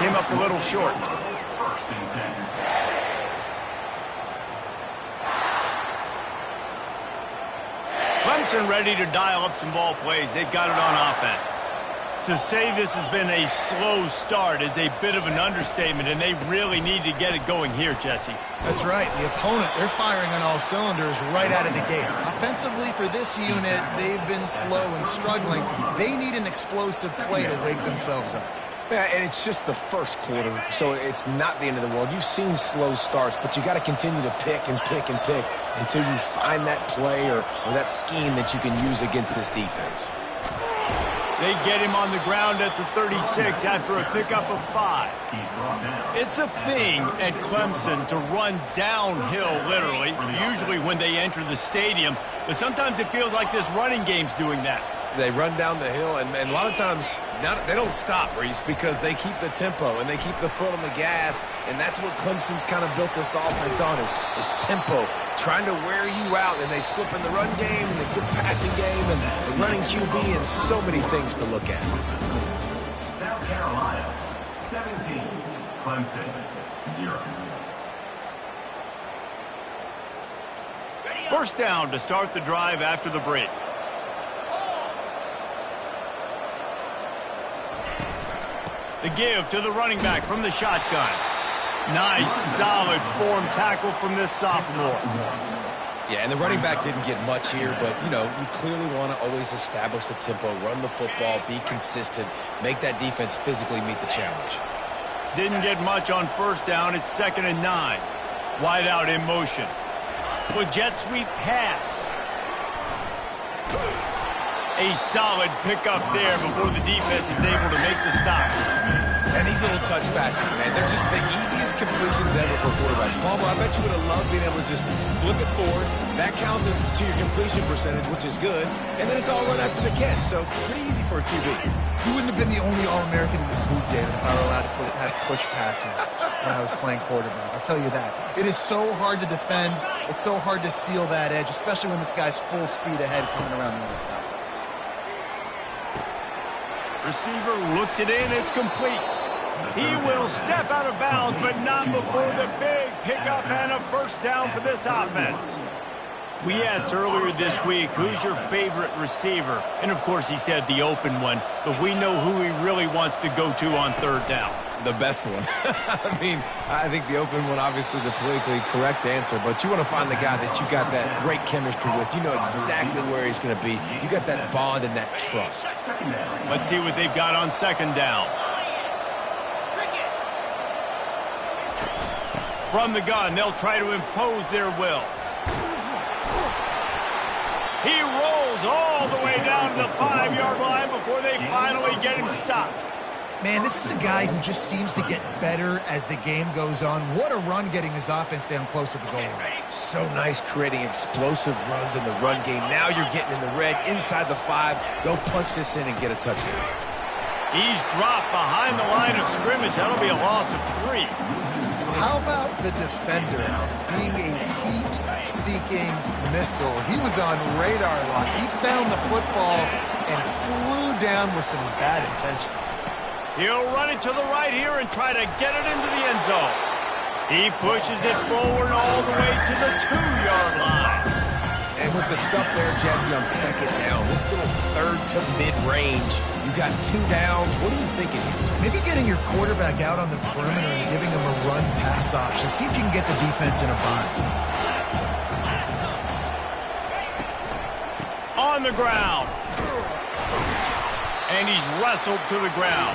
came up a little short. Clemson ready to dial up some ball plays. They've got it on offense. To say this has been a slow start is a bit of an understatement, and they really need to get it going here, Jesse. That's right. The opponent, they're firing on all cylinders right out of the gate. Offensively, for this unit, they've been slow and struggling. They need an explosive play to wake themselves up. Yeah, and it's just the first quarter, so it's not the end of the world. You've seen slow starts, but you got to continue to pick and pick and pick until you find that play or that scheme that you can use against this defense. They get him on the ground at the 36 after a pickup of 5. It's a thing at Clemson to run downhill, literally, usually when they enter the stadium. But sometimes it feels like this running game's doing that. They run down the hill, and a lot of times they don't stop, Reese, because they keep the tempo and they keep the foot on the gas, and that's what Clemson's kind of built this offense on is tempo, trying to wear you out, and they slip in the run game and the good passing game and the running QB and so many things to look at. South Carolina, 17, Clemson, 0. First down to start the drive after the break. The give to the running back from the shotgun. Nice, solid form tackle from this sophomore. Yeah, and the running back didn't get much here, but, you clearly want to always establish the tempo, run the football, be consistent, make that defense physically meet the challenge. Didn't get much on first down. It's 2nd and 9. Wide out in motion. With jet sweep pass. A solid pickup there before the defense is able to make the stop. And these little touch passes, man, they're just the easiest completions ever for quarterbacks. Palmer, I bet you would have loved being able to just flip it forward. That counts as to your completion percentage, which is good. And then it's all run after the catch, so pretty easy for a QB. You wouldn't have been the only All-American in this booth, David, if I were allowed to have push passes when I was playing quarterback. I'll tell you that. It is so hard to defend. It's so hard to seal that edge, especially when this guy's full speed ahead coming around the outside. Receiver looks it in. It's complete. He will step out of bounds, but not before the big pickup and a first down for this offense. We asked earlier this week, who's your favorite receiver? And, of course, he said the open one, but we know who he really wants to go to on third down. The best one. I think the open one, obviously the politically correct answer, but you want to find the guy that you got that great chemistry with. You know exactly where he's going to be. You got that bond and that trust. Let's see what they've got on 2nd down. From the gun, they'll try to impose their will. He rolls all the way down to the 5-yard line before they finally get him stopped. Man, this is a guy who just seems to get better as the game goes on. What a run getting his offense down close to the goal line. So nice creating explosive runs in the run game. Now you're getting in the red, inside the 5. Go punch this in and get a touchdown. He's dropped behind the line of scrimmage. That'll be a loss of 3. How about the defender being a heat-seeking missile? He was on radar lock. He found the football and flew down with some bad intentions. He'll run it to the right here and try to get it into the end zone. He pushes it forward all the way to the 2-yard line. And with the stuff there, Jesse, on 2nd down, this little third to mid-range, you got 2 downs. What are you thinking here? Maybe getting your quarterback out on the perimeter and giving him a run-pass option. See if you can get the defense in a bind. On the ground. And he's wrestled to the ground.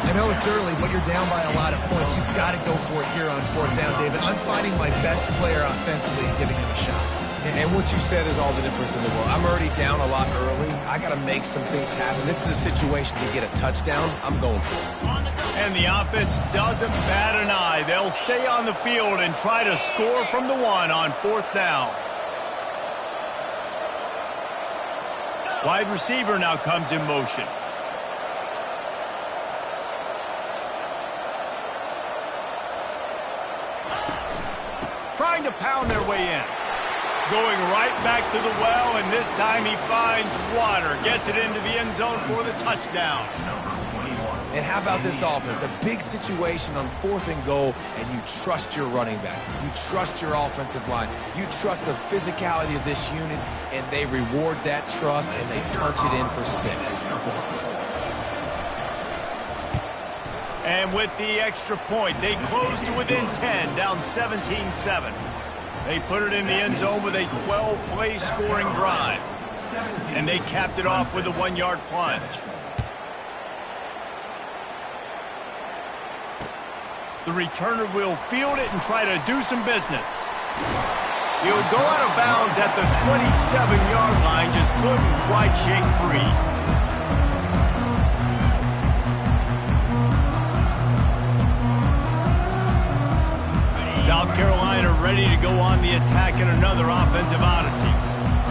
I know it's early, but you're down by a lot of points. You've got to go for it here on 4th down, David. I'm finding my best player offensively and giving him a shot. And what you said is all the difference in the world. I'm already down a lot early. I got to make some things happen. This is a situation to get a touchdown. I'm going for it. And the offense doesn't bat an eye. They'll stay on the field and try to score from the 1 on 4th down. Wide receiver now comes in motion. Trying to pound their way in. Going right back to the well, and this time he finds water. Gets it into the end zone for the touchdown. Number 21. And how about this offense? A big situation on 4th and goal, and you trust your running back. You trust your offensive line. You trust the physicality of this unit, and they reward that trust, and they punch it in for 6. And with the extra point, they close to within 10, down 17-7. They put it in the end zone with a 12-play scoring drive. And they capped it off with a 1-yard plunge. The returner will field it and try to do some business. He'll go out of bounds at the 27-yard line, just couldn't quite shake free. South Carolina ready to go on the attack in another offensive odyssey.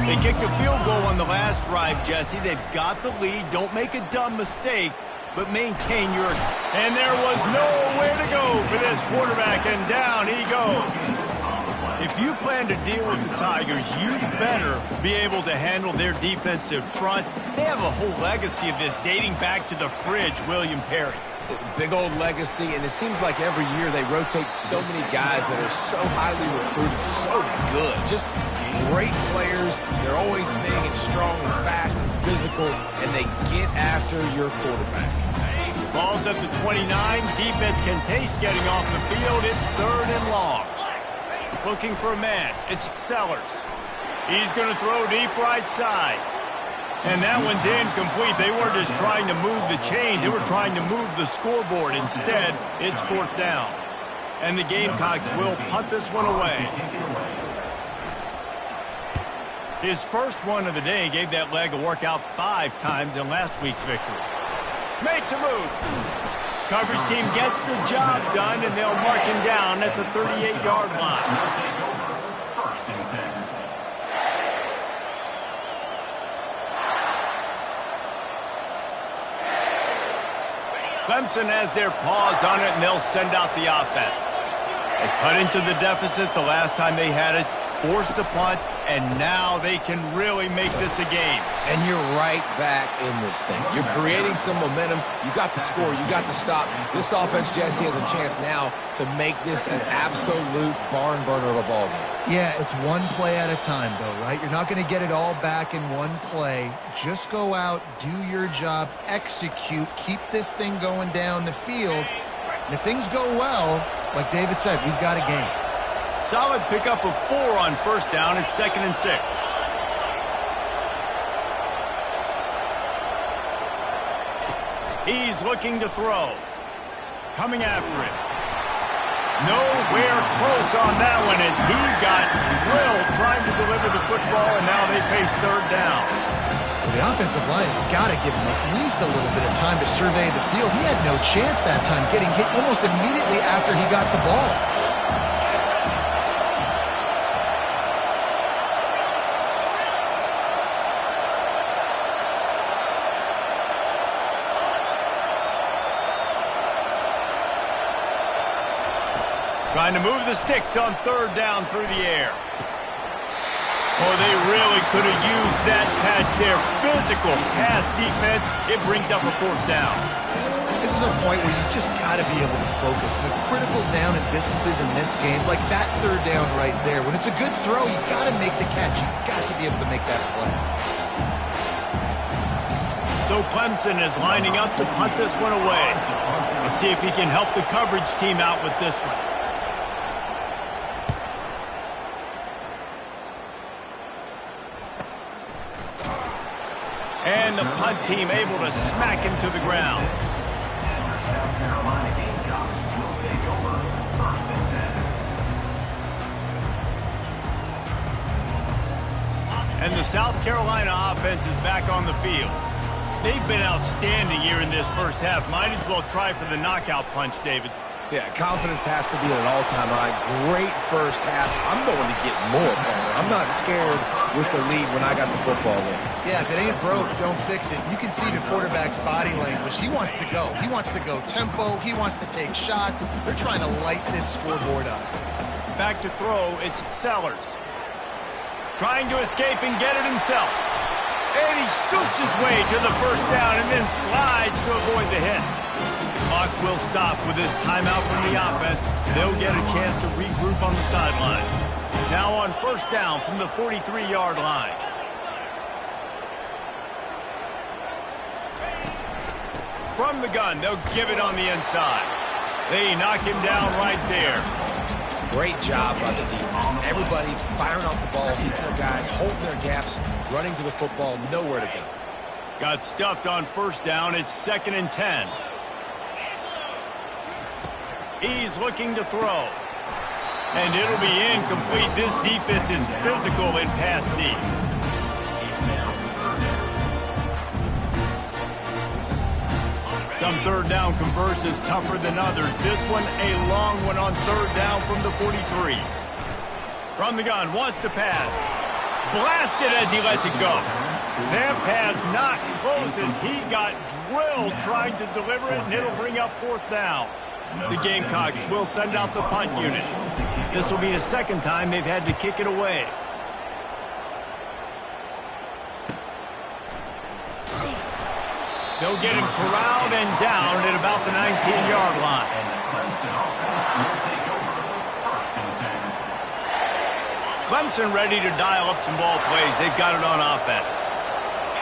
They kicked a field goal on the last drive, Jesse. They've got the lead. Don't make a dumb mistake, but maintain your... And there was nowhere to go for this quarterback, and down he goes. If you plan to deal with the Tigers, you better be able to handle their defensive front. They have a whole legacy of this dating back to the fridge, William Perry. Big old legacy, and it seems like every year they rotate so many guys that are so highly recruited, so good. Just great players. They're always big and strong and fast and physical, and they get after your quarterback. Ball's at the 29. Defense can taste getting off the field. It's 3rd and long. Looking for a man. It's Sellers. He's going to throw deep right side. And that one's incomplete. They weren't just trying to move the chains. They were trying to move the scoreboard. Instead, it's 4th down. And the Gamecocks will punt this one away. His first one of the day gave that leg a workout 5 times in last week's victory. Makes a move. Coverage team gets the job done, and they'll mark him down at the 38-yard line. First and 10. Clemson has their paws on it, and they'll send out the offense. They cut into the deficit the last time they had it, forced the punt, and now they can really make this a game. And you're right back in this thing. You're creating some momentum. You got the score. You got the stop. This offense, Jesse, has a chance now to make this an absolute barn burner of a ball game. Yeah, it's one play at a time, though, right? You're not going to get it all back in one play. Just go out, do your job, execute, keep this thing going down the field. And if things go well, like David said, we've got a game. Solid pickup of 4 on 1st down. It's 2nd and 6. He's looking to throw. Coming after it. Nowhere close on that one as he got drilled trying to deliver the football, and now they face 3rd down. Well, the offensive line has got to give him at least a little bit of time to survey the field. He had no chance that time, getting hit almost immediately after he got the ball. Trying to move the sticks on 3rd down through the air. Oh, they really could have used that catch there. Physical pass defense. It brings up a 4th down. This is a point where you just got to be able to focus. The critical down and distances in this game, like that 3rd down right there. When it's a good throw, you got to make the catch. You got to be able to make that play. So Clemson is lining up to punt this one away. Let's see if he can help the coverage team out with this one. And the punt team able to smack him to the ground. South Carolina Gamecocks will take over 1st and 10. And the South Carolina offense is back on the field. They've been outstanding here in this first half. Might as well try for the knockout punch, David. Yeah, confidence has to be at an all-time high. Great first half. I'm going to get more, Palmer. I'm not scared with the lead when I got the football in. Yeah, if it ain't broke, don't fix it. You can see the quarterback's body language. He wants to go. He wants to go tempo. He wants to take shots. They're trying to light this scoreboard up. Back to throw, it's Sellers. Trying to escape and get it himself. And he scoops his way to the 1st down and then slides to avoid the hit. Clock will stop with this timeout from the offense. They'll get a chance to regroup on the sideline. Now on first down from the 43-yard line. From the gun, they'll give it on the inside. They knock him down right there. Great job by the defense. Everybody firing off the ball, hitting their guys, holding their gaps, running to the football, nowhere to go. Got stuffed on first down. It's 2nd and 10. He's looking to throw. And it'll be incomplete. This defense is physical in pass deep. Some third down conversions tougher than others. This one a long one on third down from the 43. From the gun, wants to pass. Blasted as he lets it go. That pass not close as he got drilled trying to deliver it, and it'll bring up 4th down. The Gamecocks will send out the punt unit. This will be the second time they've had to kick it away. They'll get him corralled and down at about the 19-yard line. Clemson ready to dial up some ball plays. They've got it on offense.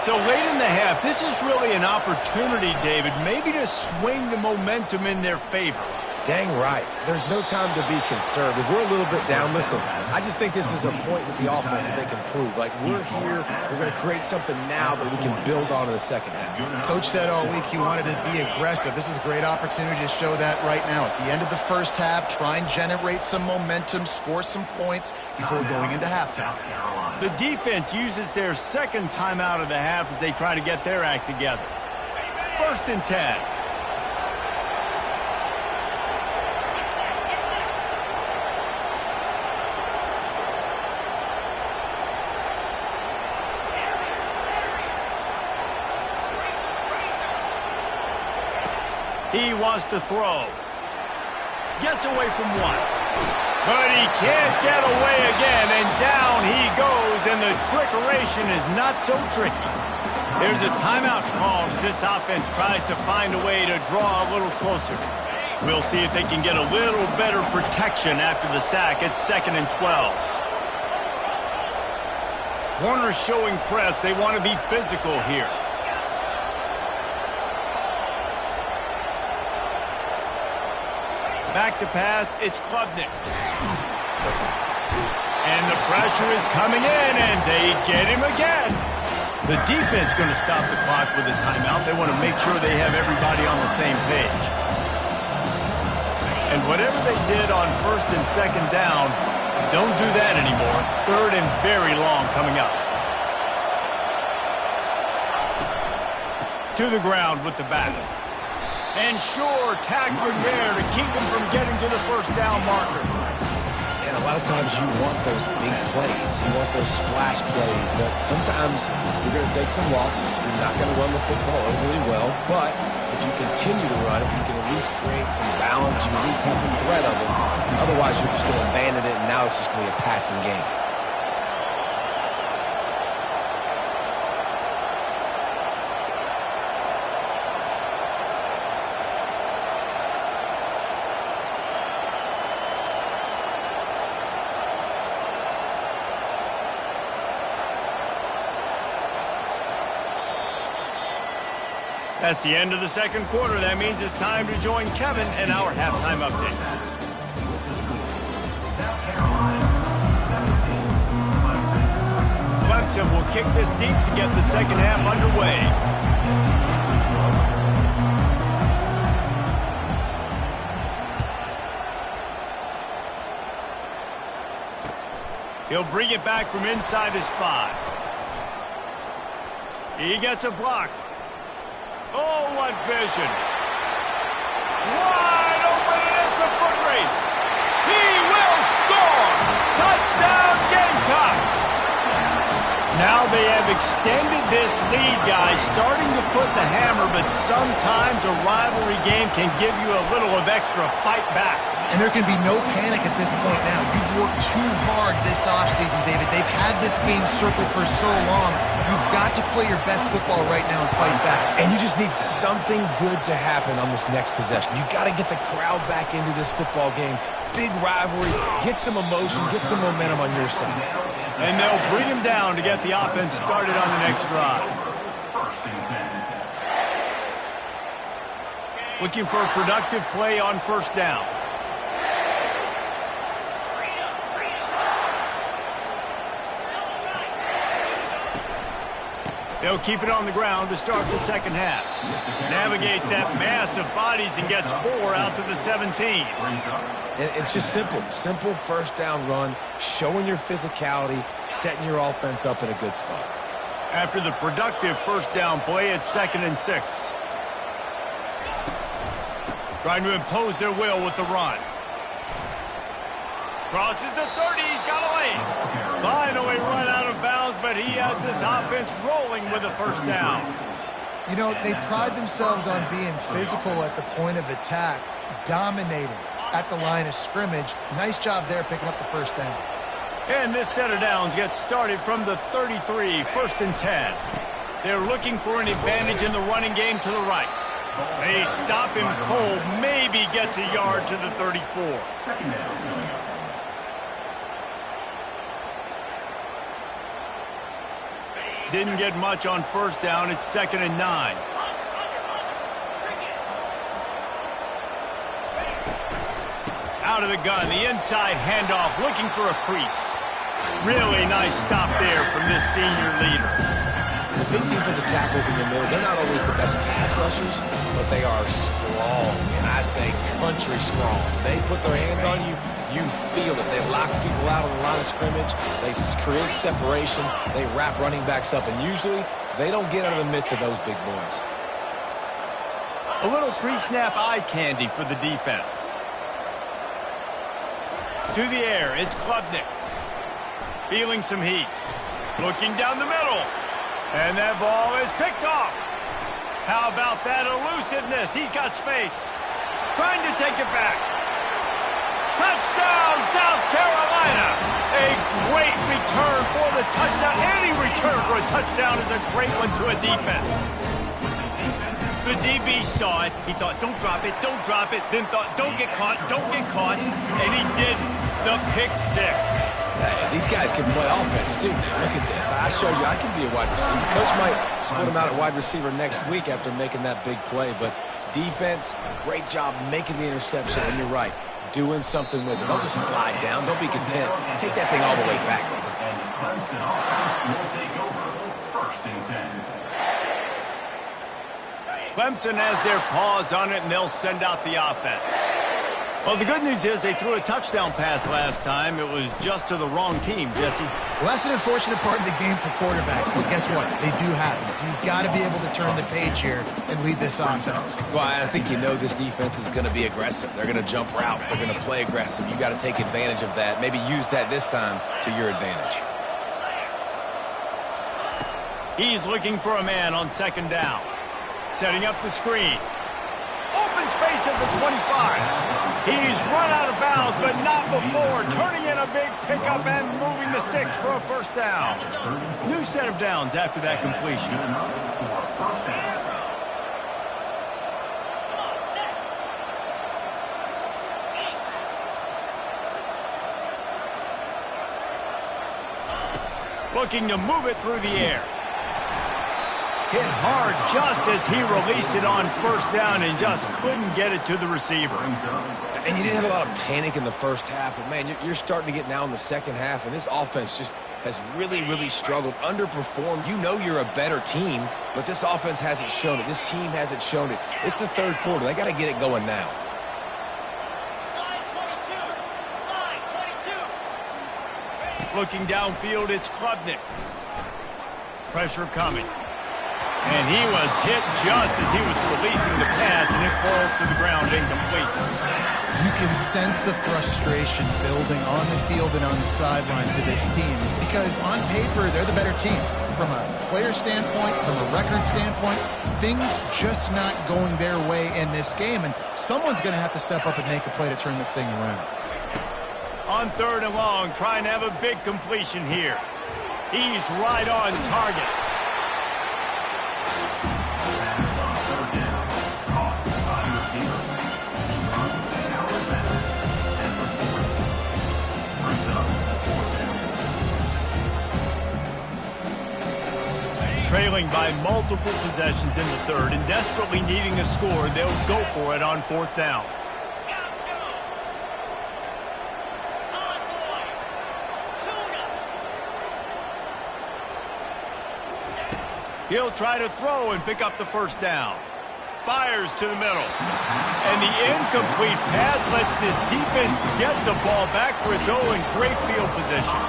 So late in the half, this is really an opportunity, David, maybe to swing the momentum in their favor. Dang right. There's no time to be concerned. If we're a little bit down, listen, I just think this is a point with the offense that they can prove. Like, we're here, we're going to create something now that we can build on in the second half. Coach said all week he wanted to be aggressive. This is a great opportunity to show that right now. At the end of the first half, try and generate some momentum, score some points before going into halftime. The defense uses their second timeout of the half as they try to get their act together. 1st and 10. He wants to throw. Gets away from one. But he can't get away again, and down he goes, and the trickeration is not so tricky. There's a timeout called as this offense tries to find a way to draw a little closer. We'll see if they can get a little better protection after the sack. It's 2nd and 12. Corners showing press. They want to be physical here. Back to pass, it's Klubnik. And the pressure is coming in, and they get him again. The defense going to stop the clock with a timeout. They want to make sure they have everybody on the same page. And whatever they did on 1st and 2nd down, don't do that anymore. 3rd and very long coming up. To the ground with the back. And sure, tackling there to keep him from getting to the 1st down marker. And a lot of times you want those big plays. You want those splash plays. But sometimes you're going to take some losses. You're not going to run the football overly well. But if you continue to run it, you can at least create some balance. You at least have the threat of it. Otherwise, you're just going to abandon it, and now it's just going to be a passing game. That's the end of the 2nd quarter. That means it's time to join Kevin in our halftime update. Clemson will kick this deep to get the second half underway. He'll bring it back from inside his 5. He gets a block. Oh, what vision. Wide open, and it's a foot race. He will score. Touchdown, Gamecocks. Now they have have extended this lead, guys, starting to put the hammer, but sometimes a rivalry game can give you a little of extra fight back. And there can be no panic at this point now. You've worked too hard this offseason, David. They've had this game circled for so long. You've got to play your best football right now and fight back. And you just need something good to happen on this next possession. You got to get the crowd back into this football game. Big rivalry. Get some emotion. Get some momentum on your side. And they'll bring him down to get the offense started on the next drive. Looking for a productive play on first down. They'll keep it on the ground to start the second half. Navigates that mass of bodies and gets 4 out to the 17. And it's just simple. Simple first down run, showing your physicality, setting your offense up in a good spot. After the productive first down play, it's 2nd and 6. Trying to impose their will with the run. Crosses the 30, he's got away. Finally run out of bounds, but he has this offense rolling with a first down. You know, they pride themselves on being physical at the point of attack, dominating at the line of scrimmage. Nice job there picking up the first down. And this set of downs gets started from the 33, 1st and 10. They're looking for an advantage in the running game to the right. They stop him cold, maybe gets a yard to the 34. Didn't get much on first down. It's 2nd and 9. Out of the gun, the inside handoff, looking for a crease. Really nice stop there from this senior leader. The big defensive tackles in the middle, they're not always the best pass rushers, but they are strong, and I say country strong. They put their hands on you, you feel it. They lock people out on the line of scrimmage. They create separation. They wrap running backs up, and usually they don't get out of the midst of those big boys. A little pre-snap eye candy for the defense. To the air, it's Klubnik. Feeling some heat. Looking down the middle. And that ball is picked off. How about that elusiveness? He's got space. Trying to take it back. Touchdown, South Carolina. A great return for the touchdown. Any return for a touchdown is a great one to a defense. The DB saw it. He thought, don't drop it, don't drop it. Then thought, don't get caught, don't get caught. And he didn't. The pick 6. These guys can play offense, too. Look at this. I showed you I can be a wide receiver. Coach might split him out at wide receiver next week after making that big play. But defense, great job making the interception. And you're right, doing something with it. Don't just slide down. Don't be content. Take that thing all the way back. And the Clemson offense will take over 1st and 10. Clemson has their paws on it, and they'll send out the offense. Well, the good news is they threw a touchdown pass last time. It was just to the wrong team, Jesse. Well, that's an unfortunate part of the game for quarterbacks, but guess what? They do happen. So you've got to be able to turn the page here and lead this offense. Well, I think you know this defense is going to be aggressive. They're going to jump routes. They're going to play aggressive. You got to take advantage of that. Maybe use that this time to your advantage. He's looking for a man on 2nd down. Setting up the screen. Open space at the 25. He's run out of bounds, but not before. Turning in a big pickup and moving the sticks for a first down. New set of downs after that completion. Looking to move it through the air. Hit hard just as he released it on first down and just couldn't get it to the receiver. And you didn't have a lot of panic in the first half, but, man, you're starting to get now in the second half, and this offense just has really, really struggled, underperformed. You know you're a better team, but this offense hasn't shown it. This team hasn't shown it. It's the 3rd quarter. They got to get it going now. Looking downfield, it's Klubnik. Pressure coming. And he was hit just as he was releasing the pass, and it falls to the ground incomplete. You can sense the frustration building on the field and on the sideline for this team because on paper, they're the better team. From a player standpoint, from a record standpoint, things just not going their way in this game, and someone's going to have to step up and make a play to turn this thing around. On 3rd and long, trying to have a big completion here. He's right on target. Trailing by multiple possessions in the 3rd and desperately needing a score, they'll go for it on 4th down. He'll try to throw and pick up the 1st down. Fires to the middle. And the incomplete pass lets this defense get the ball back for its own great field position.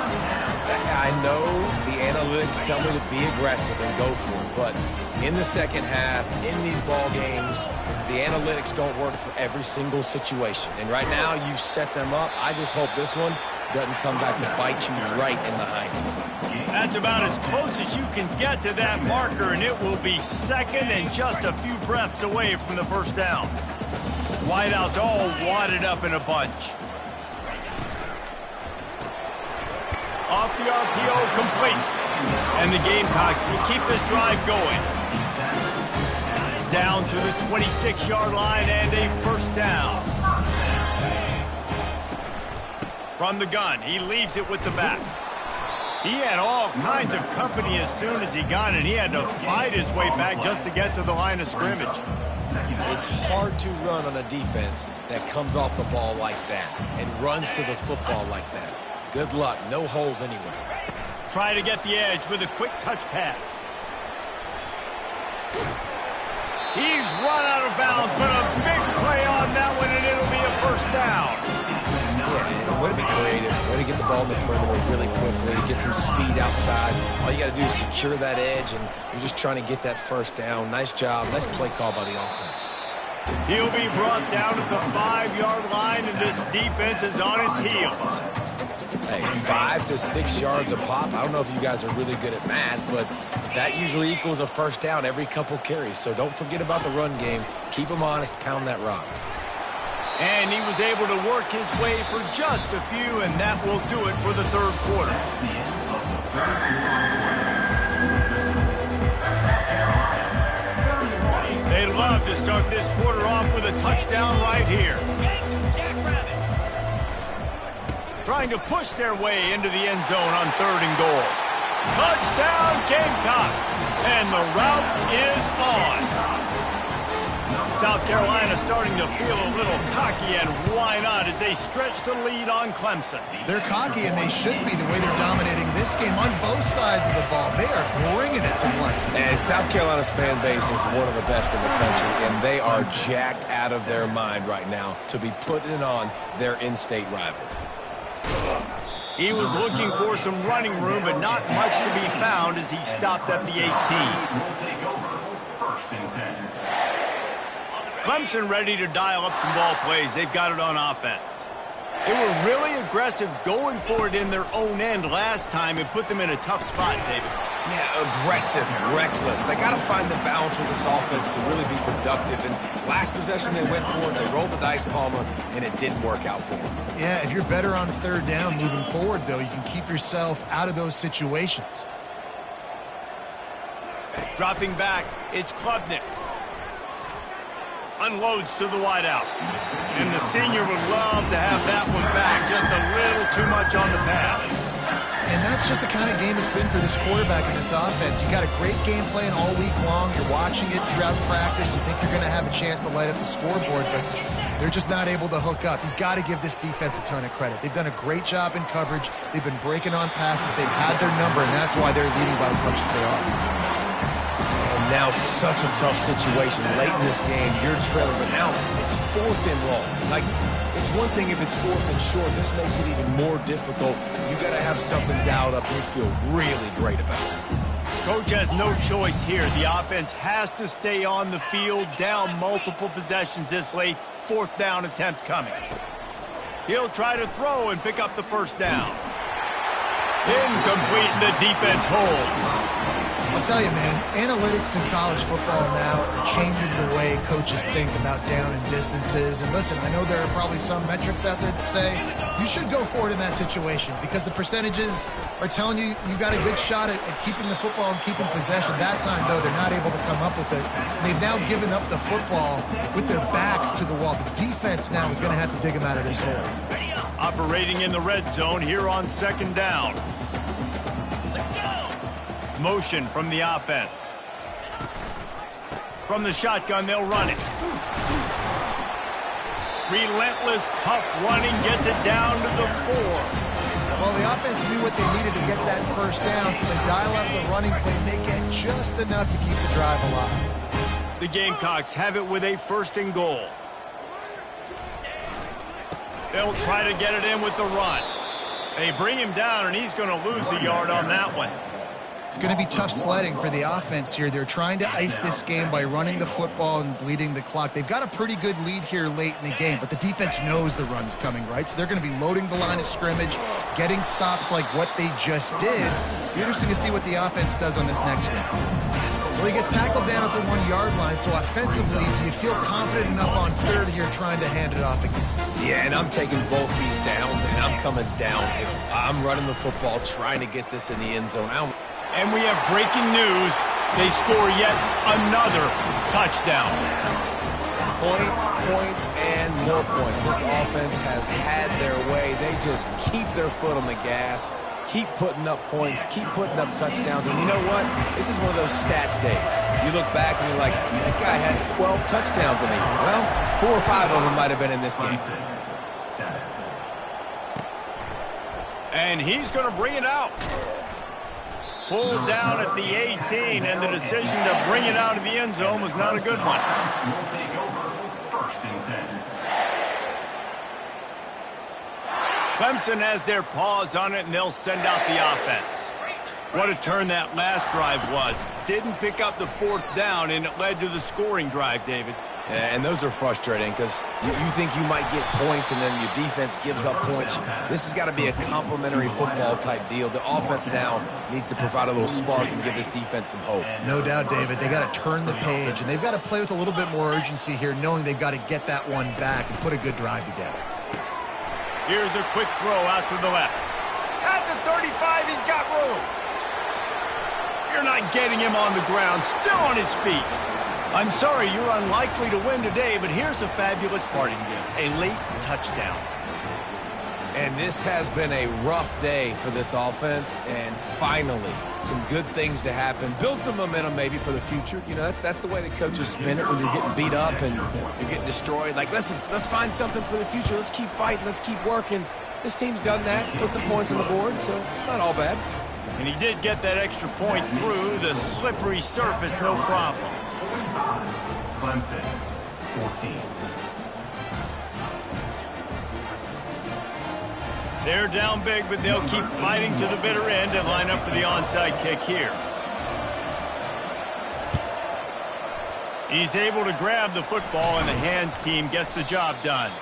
I know the analytics tell me to be aggressive and go for it, but in the second half, in these ball games, the analytics don't work for every single situation. And right now, you've set them up. I just hope this one doesn't come back to bite you right in the hind. That's about as close as you can get to that marker, and it will be 2nd and just a few breaths away from the 1st down. Wideouts all wadded up in a bunch. Off the RPO, complete. And the Gamecocks will keep this drive going. Down to the 26-yard line and a 1st down. From the gun, he leaves it with the back. He had all kinds of company as soon as he got it. He had to fight his way back just to get to the line of scrimmage. It's hard to run on a defense that comes off the ball like that and runs to the football like that. Good luck. No holes anywhere. Try to get the edge with a quick touch pass. He's run out of bounds, but a big play on that one, and it'll be a 1st down. Yeah, way to be creative. Way to get the ball in the perimeter really quickly. Get some speed outside. All you got to do is secure that edge, and you're just trying to get that 1st down. Nice job. Nice play call by the offense. He'll be brought down at the 5-yard line, and this defense is on its heels. Hey, 5 to 6 yards a pop. I don't know if you guys are really good at math, but that usually equals a 1st down every couple carries. So don't forget about the run game. Keep them honest. Pound that rock. And he was able to work his way for just a few, and that will do it for the 3rd quarter. They'd love to start this quarter off with a touchdown right here. Trying to push their way into the end zone on 3rd and goal. Touchdown, Gamecock! And the route is on. South Carolina starting to feel a little cocky, and why not, as they stretch the lead on Clemson. They're cocky, and they should be the way they're dominating this game on both sides of the ball. They are bringing it to Clemson. And South Carolina's fan base is one of the best in the country, and they are jacked out of their mind right now to be putting on their in-state rival. He was looking for some running room, but not much to be found as he stopped at the 18. Clemson ready to dial up some ball plays. They've got it on offense. They were really aggressive going for it in their own end last time and put them in a tough spot, David. Yeah, aggressive, reckless. They got to find the balance with this offense to really be productive. And last possession they went for it, they rolled the dice, Palmer, and it didn't work out for them. Yeah, if you're better on 3rd down moving forward, though, you can keep yourself out of those situations. Dropping back, it's Klubnik. Unloads to the wideout. And the senior would love to have that one back. Just a little too much on the pass. And that's just the kind of game it's been for this quarterback in this offense. You got a great game plan all week long. You're watching it throughout practice. You think you're going to have a chance to light up the scoreboard, but they're just not able to hook up. You've got to give this defense a ton of credit. They've done a great job in coverage. They've been breaking on passes. They've had their number, and that's why they're leading by as much as they are. Now such a tough situation late in this game. You're trailing, but now it's 4th and long. Like, it's one thing if it's 4th and short. This makes it even more difficult. You got to have something dialed up you feel really great about. Coach has no choice here. The offense has to stay on the field, down multiple possessions this late. 4th down attempt coming. He'll try to throw and pick up the first down. Incomplete, and the defense holds. I'll tell you, man, analytics in college football now are changing the way coaches think about down and distances. And listen, I know there are probably some metrics out there that say you should go for it in that situation because the percentages are telling you you got a good shot at keeping the football and keeping possession. That time, though, they're not able to come up with it. They've now given up the football with their backs to the wall. The defense now is going to have to dig them out of this hole. Operating in the red zone here on second down. Motion from the offense. From the shotgun, they'll run it. Relentless, tough running gets it down to the 4. Well, the offense knew what they needed to get that first down, so they dial up the running play and they get just enough to keep the drive alive. The Gamecocks have it with a 1st and goal. They'll try to get it in with the run. They bring him down, and he's going to lose a yard on that one. It's going to be tough sledding for the offense here. They're trying to ice this game by running the football and bleeding the clock. They've got a pretty good lead here late in the game, but the defense knows the run's coming, right? So they're going to be loading the line of scrimmage, getting stops like what they just did. Be interesting to see what the offense does on this next one. Well, he gets tackled down at the 1-yard line, so offensively, do you feel confident enough on 3rd here trying to hand it off again? Yeah, and I'm taking both these downs, and I'm coming downhill. I'm running the football, trying to get this in the end zone. And we have breaking news. They score yet another touchdown. Points, and more points. This offense has had their way. They just keep their foot on the gas, keep putting up points, keep putting up touchdowns. And you know what? This is one of those stats days. You look back and you're like, that guy had 12 touchdowns in the year. Well, 4 or 5 of them might have been in this game. And he's going to bring it out. Pulled down at the 18, and the decision to bring it out of the end zone was not a good one. Will take over 1st and 10. Clemson has their paws on it, and they'll send out the offense. What a turn that last drive was. Didn't pick up the 4th down, and it led to the scoring drive, David. Yeah, and those are frustrating because you think you might get points and then your defense gives up points. This has got to be a complementary football type deal. The offense now needs to provide a little spark and give this defense some hope. No doubt, David. They got to turn the page, and they've got to play with a little bit more urgency here, knowing they've got to get that one back and put a good drive together. Here's a quick throw out to the left. At the 35, he's got room. You're not getting him on the ground, still on his feet. I'm sorry, you're unlikely to win today, but here's a fabulous parting gift, a late touchdown. And this has been a rough day for this offense, and finally, some good things to happen. Build some momentum maybe for the future. You know, that's the way the coaches spin it when you're getting beat up and you're getting destroyed. Like, listen, let's find something for the future. Let's keep fighting. Let's keep working. This team's done that, put some points on the board, so it's not all bad. And he did get that extra point through the slippery surface, no problem. Clemson, 14. They're down big, but they'll keep fighting to the bitter end and line up for the onside kick here. He's able to grab the football, and the hands team gets the job done.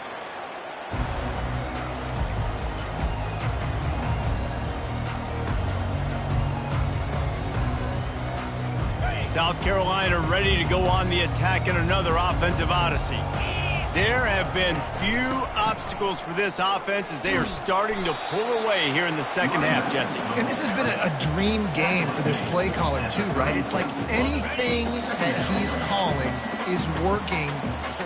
South Carolina ready to go on the attack in another offensive odyssey. There have been few obstacles for this offense as they are starting to pull away here in the second half, Jesse. And this has been a dream game for this play caller, too, right? It's like anything that he's calling is working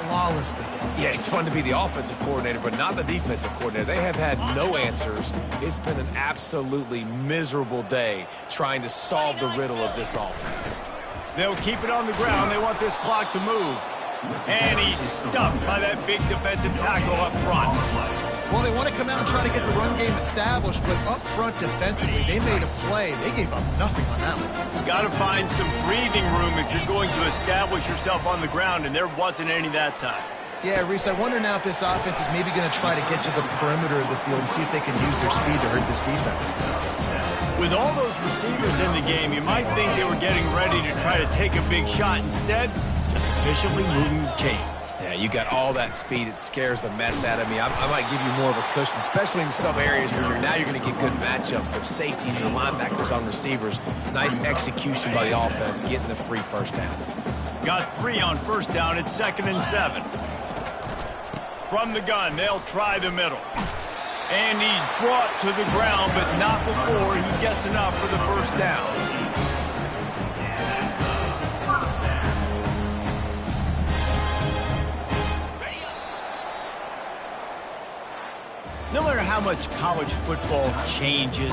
flawlessly. Yeah, it's fun to be the offensive coordinator, but not the defensive coordinator. They have had no answers. It's been an absolutely miserable day trying to solve the riddle of this offense. They'll keep it on the ground. They want this clock to move. And he's stuffed by that big defensive tackle up front. Well, they want to come out and try to get the run game established, but up front defensively, they made a play. They gave up nothing on that one. Got to find some breathing room if you're going to establish yourself on the ground, and there wasn't any that time. Yeah, Reese, I wonder now if this offense is maybe going to try to get to the perimeter of the field and see if they can use their speed to hurt this defense. With all those receivers in the game, you might think they were getting ready to try to take a big shot. Instead, just efficiently moving the chains. Yeah, you got all that speed. It scares the mess out of me. I might give you more of a cushion, especially in some areas where you're going to get good matchups of safeties or linebackers on receivers. Nice execution by the offense, getting the free first down. Got 3 on first down. It's 2nd and 7. From the gun, they'll try the middle. And he's brought to the ground, but not before he gets enough for the first down. No matter how much college football changes,